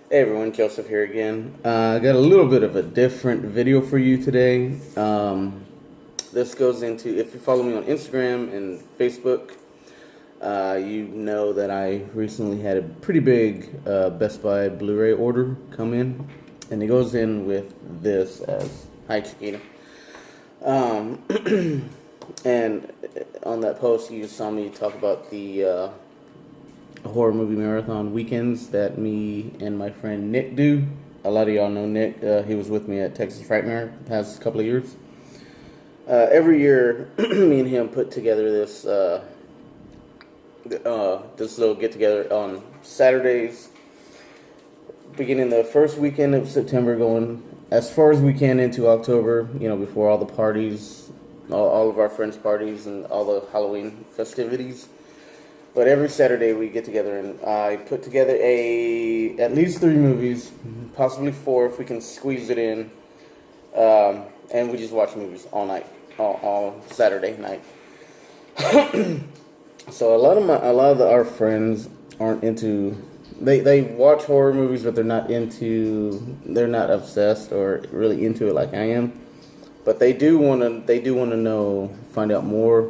Hey everyone, Joseph here again. I got a little bit of a different video for you today. This goes into, if you follow me on Instagram and Facebook, you know that I recently had a pretty big Best Buy Blu-ray order come in. And it goes in with this as, hi Chiquita. Um, and on that post you saw me talk about the horror movie marathon weekends that me and my friend Nick do. A lot of y'all know Nick. He was with me at Texas Frightmare the past couple of years. Every year, me and him put together this little get together on Saturdays, beginning the first weekend of September, going as far as we can into October. You know, before all the parties, all of our friends' parties, and all the Halloween festivities. But every Saturday we get together and I put together at least 3 movies, possibly 4 if we can squeeze it in, and we just watch movies all night, all Saturday night. So a lot of our friends aren't into. They watch horror movies, but they're not obsessed or really into it like I am. But they do want to know, find out more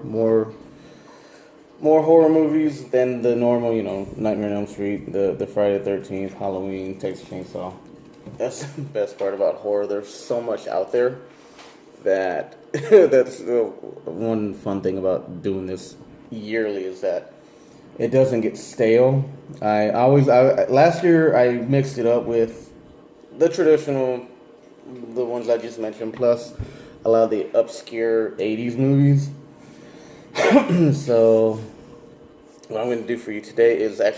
horror movies than the normal, Nightmare on Elm Street, the Friday the 13th, Halloween, Texas Chainsaw. That's the best part about horror. There's so much out there that that's one fun thing about doing this yearly is that it doesn't get stale. Last year I mixed it up with the traditional, the ones I just mentioned, plus a lot of the obscure 80s movies. So what I'm going to do for you today is I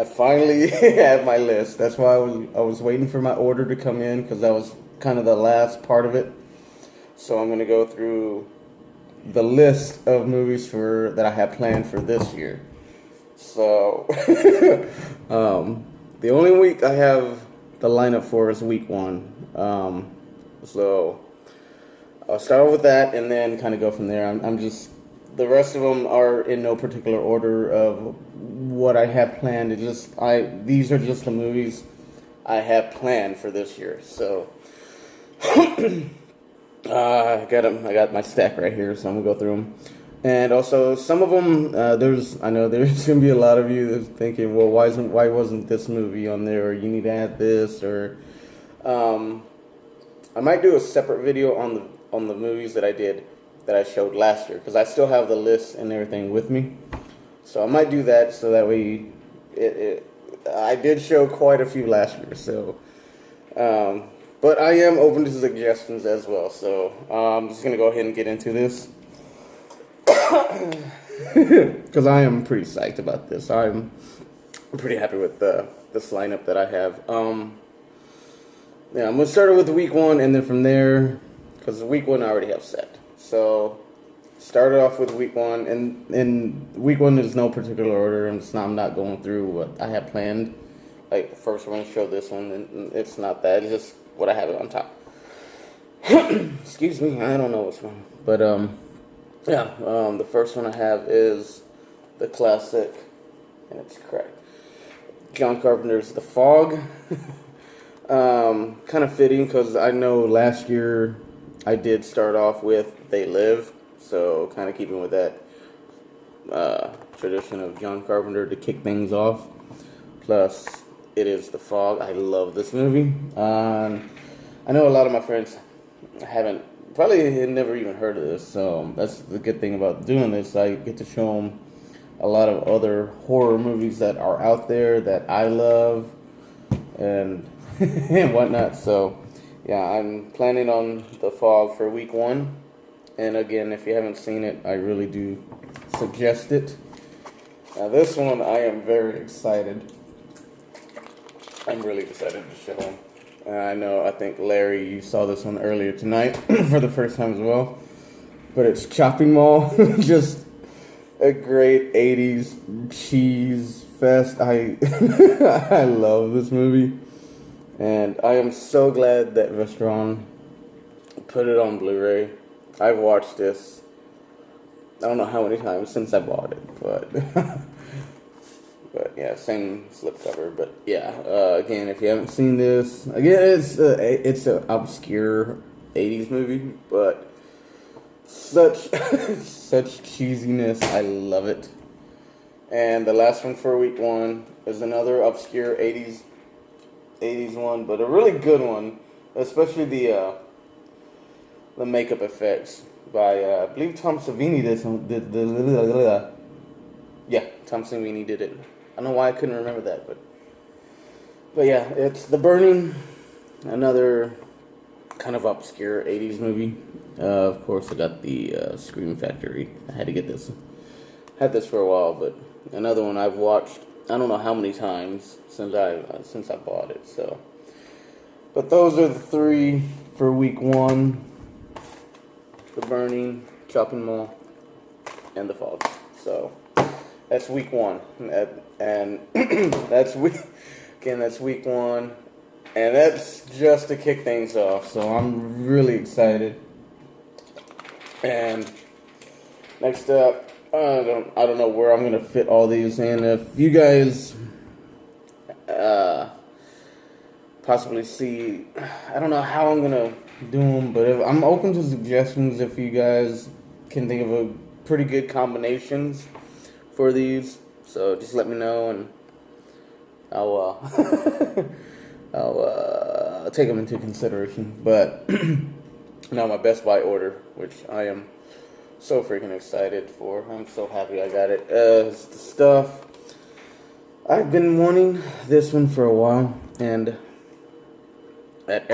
finally have my list. That's why I was waiting for my order to come in, because that was kind of the last part of it. So I'm going to go through the list of movies that I have planned for this year. So the only week I have the lineup for is week 1. So I'll start with that and then kind of go from there. The rest of them are in no particular order of what I have planned. These are just the movies I have planned for this year. So I got my stack right here, so I'm gonna go through them. And also some of them, I know there's gonna be a lot of you that's thinking, well, why wasn't this movie on there, or you need to add this, or I might do a separate video on the movies that I showed last year, because I still have the list and everything with me. So I might do that, so that way I did show quite a few last year. So, but I am open to suggestions as well. So I'm just gonna go ahead and get into this, because I am pretty psyched about this. I'm pretty happy with this lineup that I have. Yeah, I'm gonna start it with week 1, and then from there, because week 1 I already have set. So, started off with week 1, and week 1 is no particular order. I'm not going through what I have planned. Like, first we're going to show this one, and it's not that. It's just what I have it on top. Excuse me, I don't know what's wrong. But, the first one I have is the classic, and it's correct, John Carpenter's The Fog. Kind of fitting, because I know last year I did start off with They Live, so kind of keeping with that tradition of John Carpenter to kick things off. Plus, it is The Fog. I love this movie. I know a lot of my friends probably had never even heard of this, so that's the good thing about doing this. I get to show them a lot of other horror movies that are out there that I love and and whatnot. So yeah, I'm planning on The Fog for week 1. And again, if you haven't seen it, I really do suggest it. Now this one, I am very excited. I'm really excited to show him. I think Larry, you saw this one earlier tonight for the first time as well. But it's Chopping Mall. Just a great 80s cheese fest. I love this movie. And I am so glad that Vestron put it on Blu-ray. I've watched this, I don't know how many times since I bought it, but But yeah, same slipcover. But yeah, again, if you haven't seen this, again, it's an obscure '80s movie, but such such cheesiness. I love it. And the last one for week one is another obscure '80s one, but a really good one, especially the makeup effects by I believe Tom Savini did yeah, Tom Savini did it. I don't know why I couldn't remember that, but yeah, it's The Burning, another kind of obscure '80s movie. Of course, I got the Scream Factory. I had to get this. Had this for a while, but another one I've watched. I don't know how many times since I bought it. So, but those are the three for week one: The Burning, Chopping Mall, and The Fog. So that's week one, and that's week one, and that's just to kick things off. So I'm really excited. And next up, I don't know where I'm gonna fit all these in. If you guys possibly see, I don't know how I'm gonna do them, but I'm open to suggestions. If you guys can think of a pretty good combinations for these, so just let me know, and I'll I'll take them into consideration. But now my Best Buy order, which I am so freaking excited for. I'm so happy I got it. It's the stuff. I've been wanting this one for a while, and at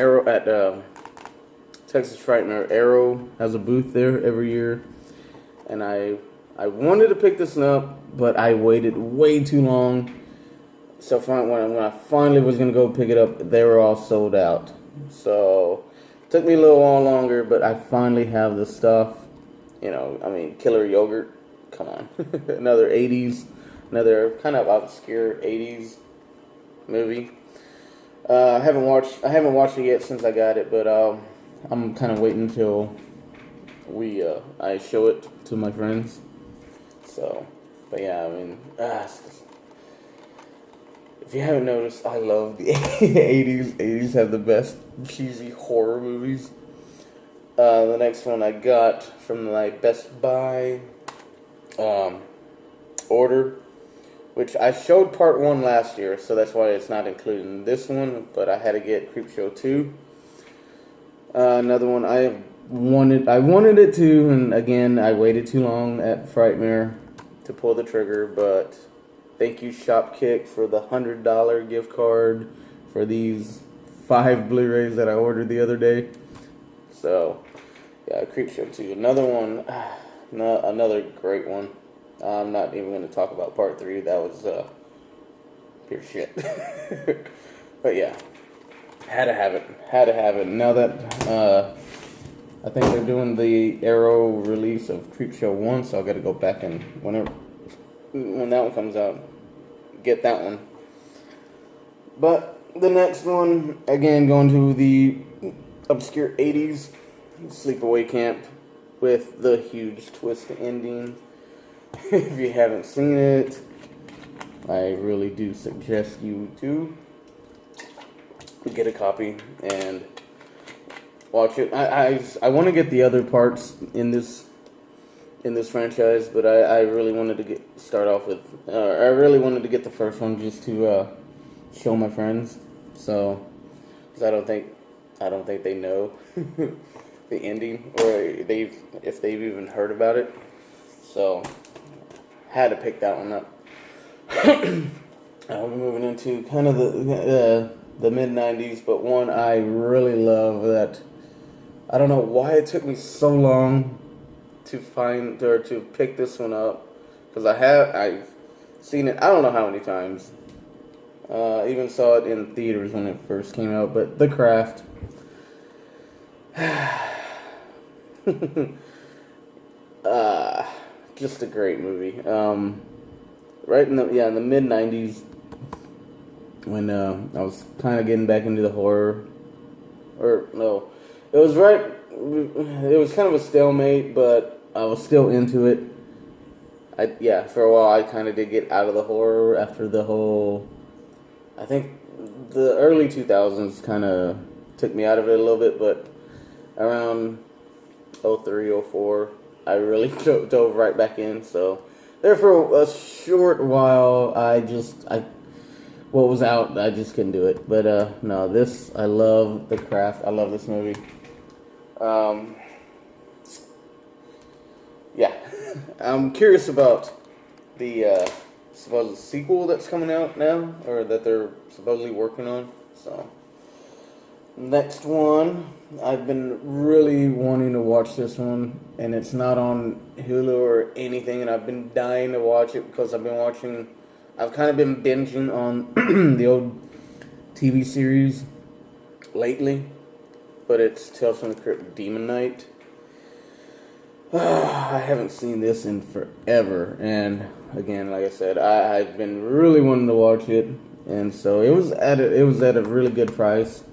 Texas Frightmare, Arrow has a booth there every year, and I wanted to pick this one up, but I waited way too long. So when I finally was gonna go pick it up, they were all sold out. So it took me a little while longer, but I finally have the stuff. You know, I mean, Killer Yogurt, come on. Another kind of obscure 80s movie. I haven't watched it yet since I got it, but I'm kind of waiting until I show it to my friends. So, but yeah, I mean, if you haven't noticed, I love the 80s. 80s have the best cheesy horror movies. The next one I got from my Best Buy order, which I showed part 1 last year, so that's why it's not included in this one, but I had to get Creepshow 2. Another one I wanted it too, and again, I waited too long at Frightmare to pull the trigger, but thank you Shopkick for the $100 gift card for these 5 Blu-rays that I ordered the other day. So, yeah, Creepshow 2. Another one, another great one. I'm not even going to talk about part 3. That was pure shit. But yeah, had to have it. Now that I think they're doing the Arrow release of Creepshow 1, so I got to go back and when that one comes out, get that one. But the next one, again, going to the obscure 80s, Sleepaway Camp, with the huge twist ending. If you haven't seen it, I really do suggest you to get a copy and watch it. I want to get the other parts in this franchise, but I really wanted to start off with. I really wanted to get the first one just to show my friends. So, because I don't think they know the ending, or if they've even heard about it. So, had to pick that one up. We're moving into kind of the mid 90s, but one I really love that I don't know why it took me so long to find or to pick this one up, because I've seen it I don't know how many times. Even saw it in theaters when it first came out, but The Craft. Just a great movie. Right in the mid 90s, when I was kind of getting back into the horror, or no, it was kind of a stalemate, but I was still into it. for a while I kind of did get out of the horror after the whole. I think the early 2000s kind of took me out of it a little bit, but around 03, 04, I really dove right back in. So there for a short while, what was out, I just couldn't do it. But no, I love The Craft. I love this movie. Yeah, I'm curious about the supposed sequel that's coming out now, or that they're supposedly working on. So next one, I've been really wanting to watch this one, and it's not on Hulu or anything, and I've been dying to watch it because I've kind of been binging on the old TV series lately, but it's Tales from the Crypt Demon Knight. I haven't seen this in forever, and again, like I said, I've been really wanting to watch it, and so it was at a really good price.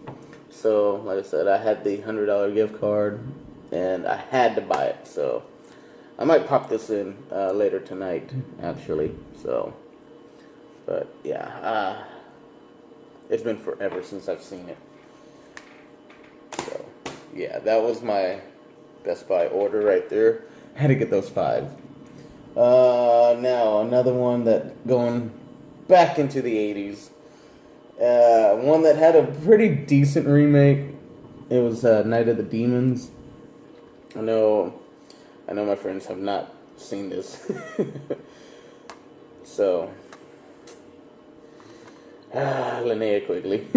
So, like I said, I had the $100 gift card, and I had to buy it. So, I might pop this in later tonight, actually. So, but yeah, it's been forever since I've seen it. So, yeah, that was my Best Buy order right there. I had to get those 5. Now, another one that going back into the 80s. One that had a pretty decent remake. It was Night of the Demons. I know my friends have not seen this. So, Linnea Quigley.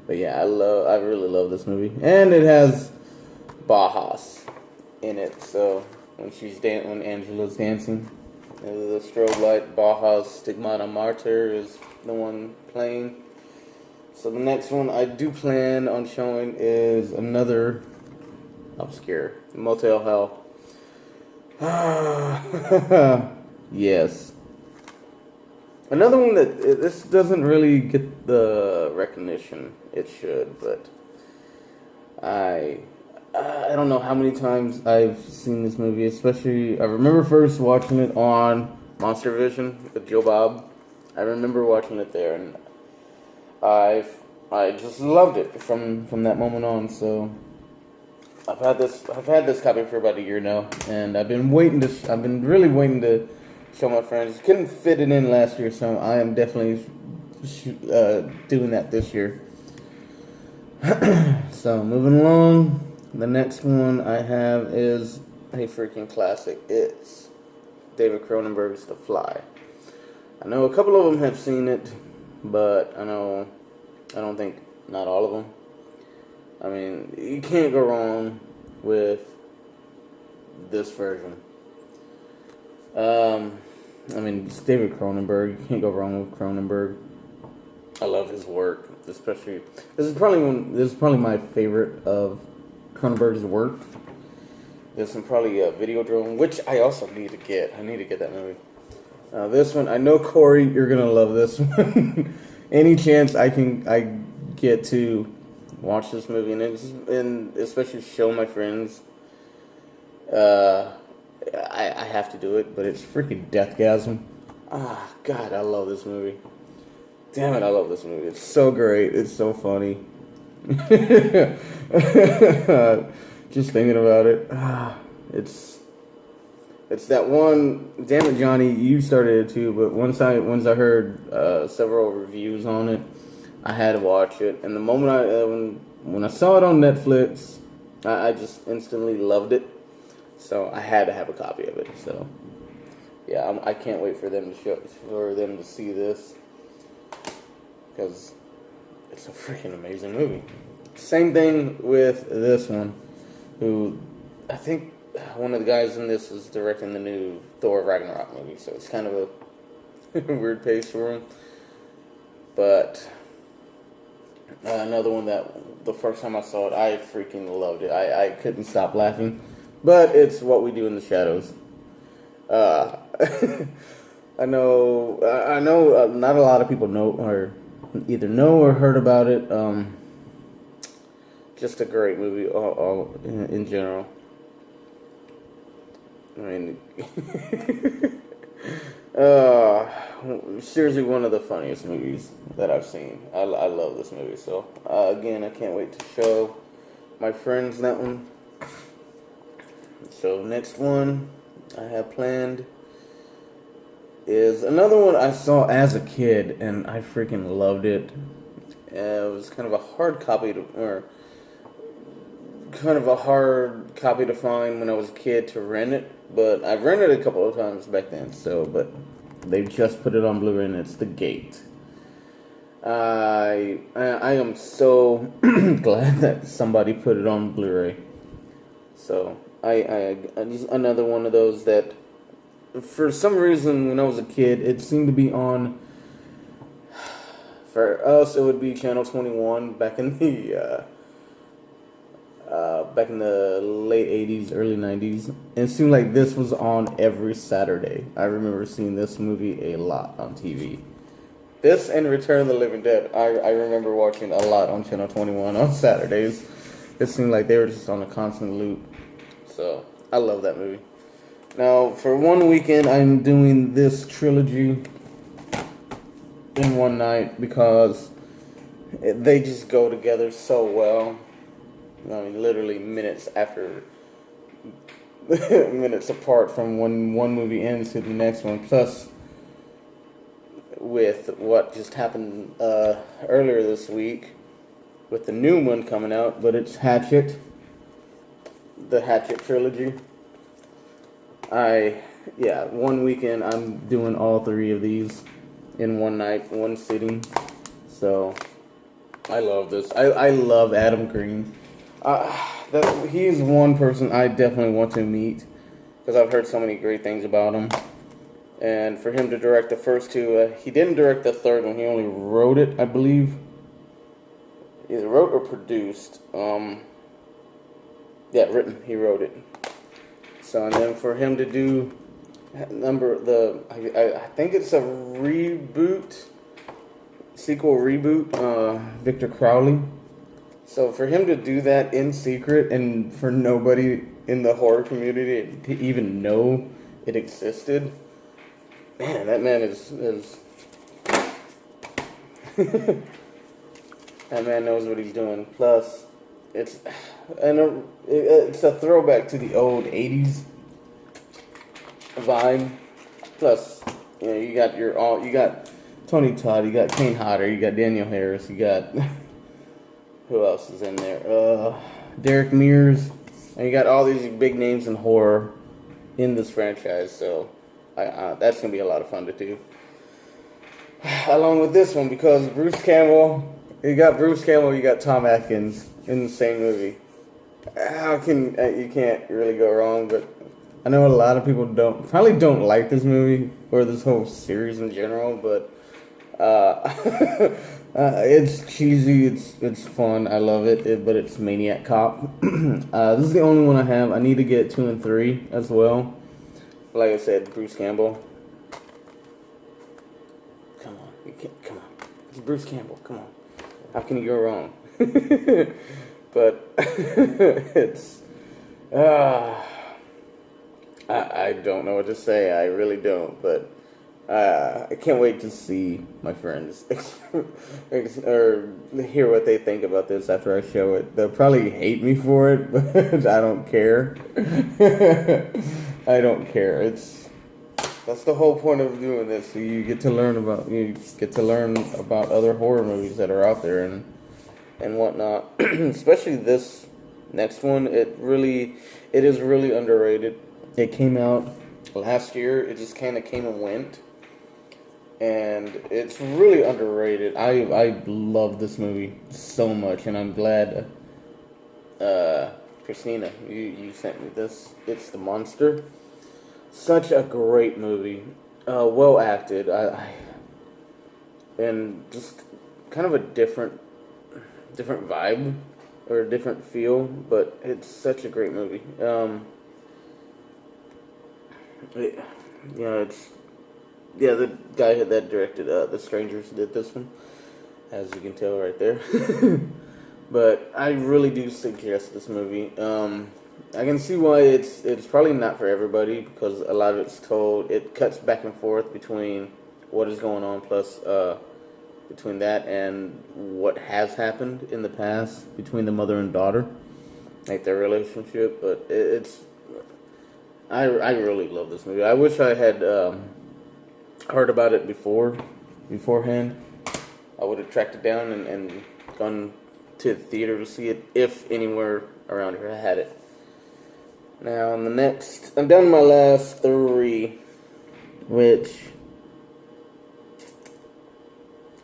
But yeah, I really love this movie. And it has Bajas in it. So, when Angela's dancing, the strobe light, Baja's Stigmata Mater is the one playing. So the next one I do plan on showing is another obscure Motel Hell. Yes. Another one that this doesn't really get the recognition it should, but I don't know how many times I've seen this movie. Especially, I remember first watching it on Monster Vision with Joe Bob. I remember watching it there, and I just loved it from that moment on. So I've had this copy for about a year now, and I've been really waiting to show my friends. Couldn't fit it in last year, so I am definitely doing that this year. So moving along, the next one I have is a freaking classic. It's David Cronenberg's The Fly. I know a couple of them have seen it, but I don't think not all of them. I mean, you can't go wrong with this version. I mean, it's David Cronenberg. You can't go wrong with Cronenberg. I love his work, especially. This is probably my favorite of Cronenberg's work. There's probably Videodrome, which I also need to get. I need to get that movie. This one, I know Corey, you're gonna love this one. Any chance I get to watch this movie and especially show my friends, I have to do it. But it's freaking Deathgasm. Ah, God, I love this movie. Damn it, I love this movie. It's so great. It's so funny. Just thinking about it, it's that one. Damn it, Johnny, you started it too. But once I heard several reviews on it, I had to watch it. And the moment when I saw it on Netflix, I just instantly loved it. So I had to have a copy of it. So yeah, I can't wait for them to see this, because it's a freaking amazing movie. Same thing with this one, who I think one of the guys in this is directing the new Thor Ragnarok movie, so it's kind of a weird pace for him. But another one that the first time I saw it, I freaking loved it. I couldn't stop laughing. But it's What We Do in the Shadows. I know not a lot of people know or heard about it. Just a great movie all in general. I mean, uh, seriously, one of the funniest movies that I've seen. I love this movie. So, again, I can't wait to show my friends that one. So, next one I have planned is another one I saw as a kid, and I freaking loved it. It was kind of a hard copy to find when I was a kid to rent it, but I've rented it a couple of times back then. So, but they just put it on Blu-ray, and it's The Gate. I am so glad that somebody put it on Blu-ray. So I just another one of those that, for some reason, when I was a kid, it seemed to be on. For us, it would be Channel 21 back in the late 80s, early 90s. And it seemed like this was on every Saturday. I remember seeing this movie a lot on TV. This and Return of the Living Dead, I remember watching a lot on Channel 21 on Saturdays. It seemed like they were just on a constant loop. So, I love that movie. Now, for one weekend, I'm doing this trilogy in one night because they just go together so well. I mean, literally minutes apart from when one movie ends to the next one. Plus, with what just happened earlier this week, with the new one coming out, but it's Hatchet, the Hatchet Trilogy. One weekend I'm doing all three of these in one night, one sitting. So, I love this. I love Adam Green. He's one person I definitely want to meet because I've heard so many great things about him. And for him to direct the first two, he didn't direct the third one. He only wrote it, I believe. Either wrote or produced. Written. He wrote it. So, and then for him to do I think it's a sequel reboot, Victor Crowley. So for him to do that in secret and for nobody in the horror community to even know it existed, man, that man is that man knows what he's doing. Plus, it's a throwback to the old '80s vibe. Plus, you got Tony Todd, you got Kane Hodder, you got Daniel Harris, you got who else is in there? Derek Mears, and you got all these big names in horror in this franchise. So, that's gonna be a lot of fun to do. Along with this one, because you got Tom Atkins in the same movie. You can't really go wrong, but I know a lot of people probably don't like this movie or this whole series in general, but it's cheesy, it's fun, I love it, but it's Maniac Cop. This is the only one I have. I need to get 2 and 3 as well. Like I said, Bruce Campbell. Come on. It's Bruce Campbell, come on. How can you go wrong? But it's I don't know what to say. I really don't. But I can't wait to see my friends or hear what they think about this after I show it. They'll probably hate me for it, but I don't care. I don't care. That's the whole point of doing this. So you get to learn about other horror movies that are out there and whatnot. Especially this next one. It is really underrated. It came out last year. It just kind of came and went. And it's really underrated. I love this movie so much, and I'm glad Christina, you sent me this. It's The Monster. Such a great movie. Well acted. And just kind of a different vibe or a different feel, but it's such a great movie. The guy that directed The Strangers did this one, as you can tell right there. But I really do suggest this movie. I can see why it's probably not for everybody because a lot of it cuts back and forth between what is going on plus between that and what has happened in the past between the mother and daughter, like their relationship. But I really love this movie. I wish I had heard about it beforehand. I would have tracked it down and gone to the theater to see it if anywhere around here had it. Now, on the next, I'm down to my last three, which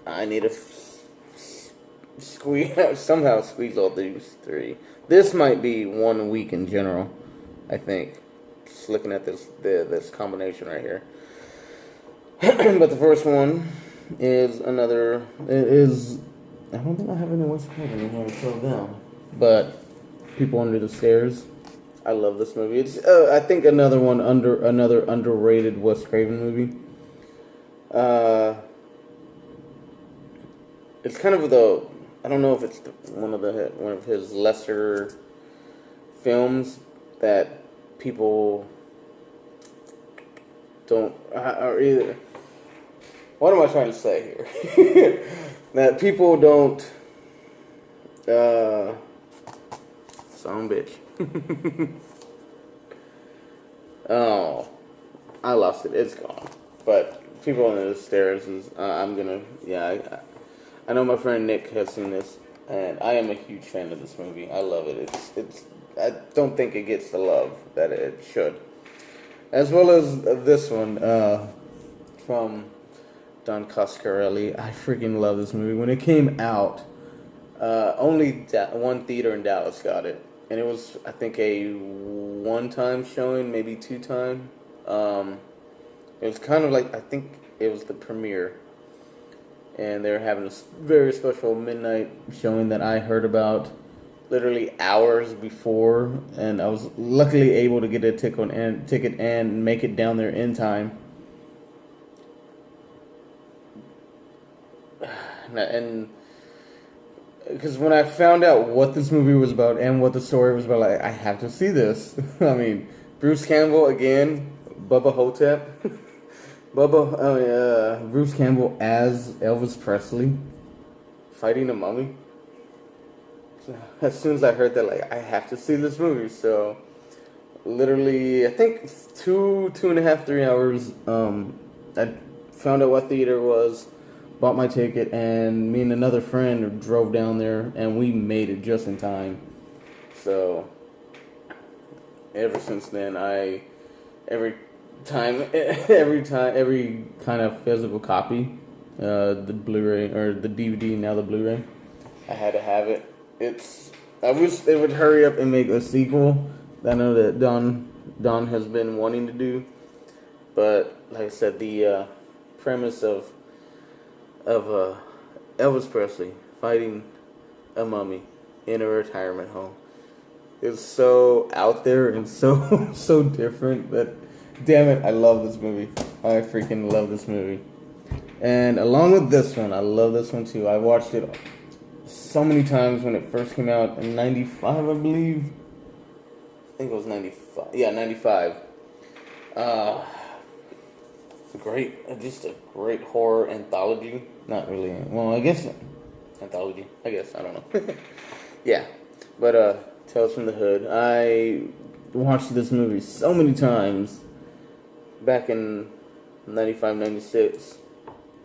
I need to somehow squeeze all these three. This might be 1 week in general, I think. Just looking at this combination right here. But the first one is I don't think I have any Wes Craven in here to throw down, but People Under the Stairs. I love this movie. It's I think another underrated Wes Craven movie. It's kind of I don't know if it's one of his lesser films that people don't or either. What am I trying to say here? That people don't. Son bitch. Oh, I lost it. It's gone. But People Under the Stairs is. I'm gonna. Yeah, I know my friend Nick has seen this, and I am a huge fan of this movie. I love it. It's. I don't think it gets the love that it should. As well as this one from Don Coscarelli. I freaking love this movie. When it came out, only one theater in Dallas got it. And it was, I think, a one-time showing, maybe two-time. It was kind of like, I think it was the premiere. And they were having a very special midnight showing that I heard about literally hours before. And I was luckily able to get a ticket and make it down there in time. And because when I found out what this movie was about and what the story was about, I have to see this. I mean, Bruce Campbell again, Bubba Hotep, Bruce Campbell as Elvis Presley fighting a mummy. So as soon as I heard that, I have to see this movie. So literally, I think 2.5, 3 hours. I found out what theater it was. Bought my ticket, and me and another friend drove down there, and we made it just in time. So, ever since then, every kind of physical copy, the Blu-ray or the DVD, now the Blu-ray, I had to have it. I wish they would hurry up and make a sequel. I know that Don has been wanting to do, but like I said, the premise of Elvis Presley fighting a mummy in a retirement home is so out there and so different that, damn it, I love this movie. I freaking love this movie. And along with this one, I love this one too. I watched it so many times when it first came out in 95, I believe. I think it was 95. Yeah, 95. Just a great horror anthology. Not really. Well, I guess anthology. I guess, I don't know. Yeah, but Tales from the Hood. I watched this movie so many times back in 95, 96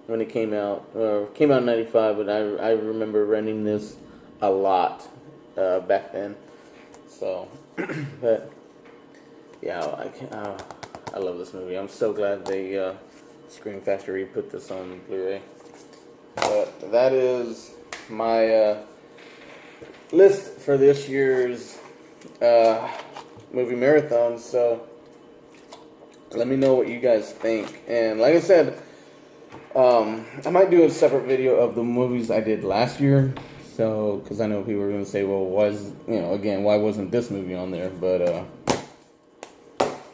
when it came out. Came out in 95, but I remember renting this a lot back then. So, but yeah, I love this movie. I'm so glad they Screen Factory put this on Blu-ray. But that is my list for this year's movie marathon. So let me know what you guys think. And like I said, I might do a separate video of the movies I did last year. So, because I know people are going to say, well, why wasn't this movie on there? But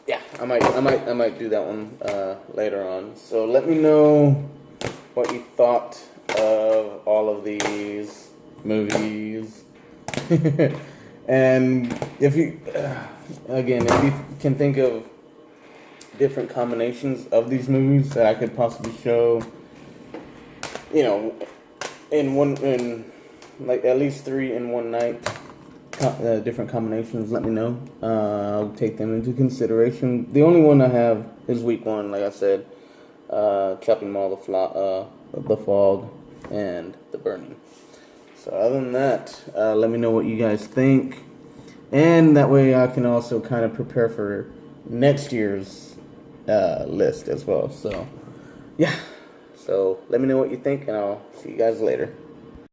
yeah, I might do that one later on. So let me know what you thought of all of these movies. And if you, again, if you can think of different combinations of these movies that I could possibly show, you know, in like at least 3 in one night, different combinations, let me know. I'll take them into consideration. The only one I have is week 1, like I said, Chopping Mall, The Fog, and The Burning. So other than that, let me know what you guys think, and that way I can also kind of prepare for next year's list as well. So yeah, so let me know what you think, and I'll see you guys later.